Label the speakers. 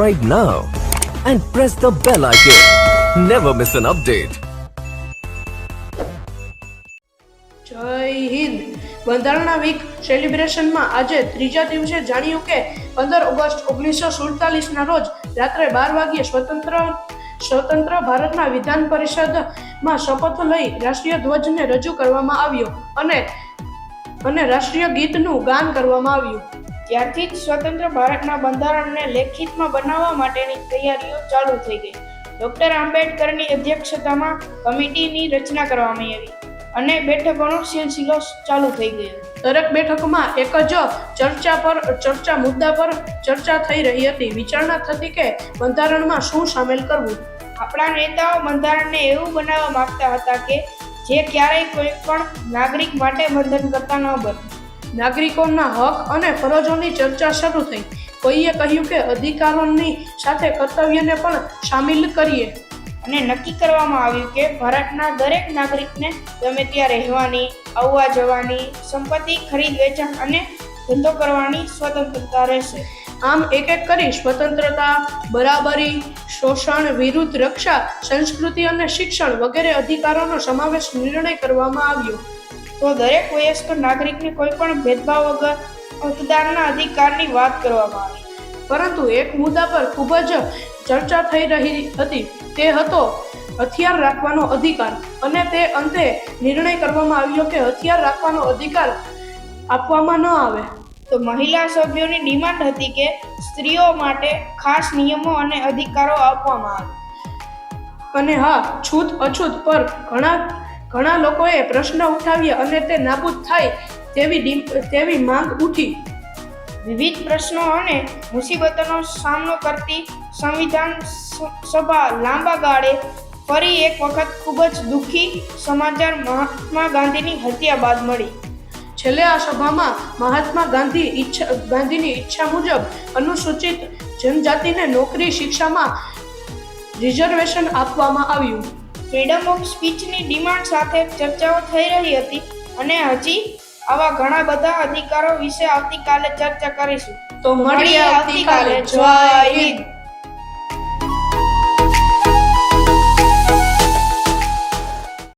Speaker 1: subscribe now and press the bell icon. Never miss an update.
Speaker 2: જય હિન્દ. બંધારણના week સેલિબ્રેશનમાં આજે ત્રીજા દિવસે જાણ્યું કે 15 ઓગસ્ટ 1947ના રોજ રાત્રે 12 વાગ્યે સ્વતંત્ર ભારતના વિધાન પરિષદમાં શપથ લઈ રાષ્ટ્રીય ધ્વજને રજૂ કરવામાં આવ્યો અને રાષ્ટ્રીય ગીતનું ગાન કરવામાં આવ્યું.
Speaker 3: ત્યારથી જ સ્વતંત્ર ભારતના બંધારણને લેખિતમાં બનાવવા માટેની તૈયારીઓ ચાલુ થઈ ગઈ. ડોક્ટર આંબેડકરની અધ્યક્ષતામાં કમિટીની રચના કરવામાં આવી અને બેઠકોનો સિલસિલો ચાલુ થઈ ગયો.
Speaker 2: દરેક બેઠકમાં એક જ મુદ્દા પર ચર્ચા થઈ રહી હતી. વિચારણા થતી કે બંધારણમાં શું સામેલ કરવું.
Speaker 3: આપણા નેતાઓ બંધારણને એવું બનાવવા માંગતા હતા કે જે ક્યારેય કોઈ પણ નાગરિક માટે બંધન કરતા ન બને.
Speaker 2: નાગરિકોના હક અને ફરજોની ચર્ચા શરૂ થઈ. કોઈએ કહ્યું કે અધિકારોની સાથે કર્તવ્યને પણ સામેલ કરીએ
Speaker 3: અને નક્કી કરવામાં આવ્યું કે ભારતના દરેક નાગરિકને ગમે ત્યાં રહેવાની, આવવા જવાની, સંપત્તિ ખરીદ વેચાણ અને ધંધો કરવાની સ્વતંત્રતા રહેશે.
Speaker 2: આમ એક એક કરી સ્વતંત્રતા, બરાબરી, શોષણ વિરુદ્ધ રક્ષા, સંસ્કૃતિ અને શિક્ષણ વગેરે અધિકારોનો સમાવેશ નિર્ણય કરવામાં આવ્યો.
Speaker 3: તો દરેક વયસ્ક નાગરિકને કોઈ પણ ભેદભાવ વગર મતદાનના અધિકારની વાત કરવામાં આવી.
Speaker 2: પરંતુ એક મુદ્દા પર ખૂબ જ ચર્ચા થઈ રહી હતી. તે હતો હથિયાર રાખવાનો અધિકાર અને તે અંતે નિર્ણય કરવામાં આવ્યો કે હથિયાર રાખવાનો અધિકાર આપવામાં ન આવે.
Speaker 3: તો મહિલા સભ્યોની ડિમાન્ડ હતી કે સ્ત્રીઓ માટે ખાસ નિયમો અને અધિકારો આપવામાં આવે.
Speaker 2: અને હા, છૂત અછૂત પર ઘણા લોકોએ પ્રશ્ન ઉઠાવ્યા અને તે નાબૂદ થાય તેવી માંગ ઉઠી.
Speaker 3: વિવિધ પ્રશ્નો અને મુસીબતોનો સામનો કરતી સંવિધાન સભા લાંબા ગાળે ફરી એક વખત ખૂબ જ દુઃખી સમાચાર મહાત્મા ગાંધીની હત્યા બાદ મળી.
Speaker 2: છેલ્લે આ સભામાં મહાત્મા ગાંધીની ઈચ્છા મુજબ અનુસૂચિત જનજાતિને નોકરી, શિક્ષામાં રિઝર્વેશન આપવામાં આવ્યું.
Speaker 3: ફ્રીડમ ઓફ સ્પીચની ડિમાન્ડ સાથે ચર્ચાઓ થઈ રહી હતી અને હજી આવા ઘણા બધા અધિકારો વિશે આવતીકાલે ચર્ચા કરીશું.
Speaker 2: તો મળીએ આવતીકાલે. જય હિન્દ.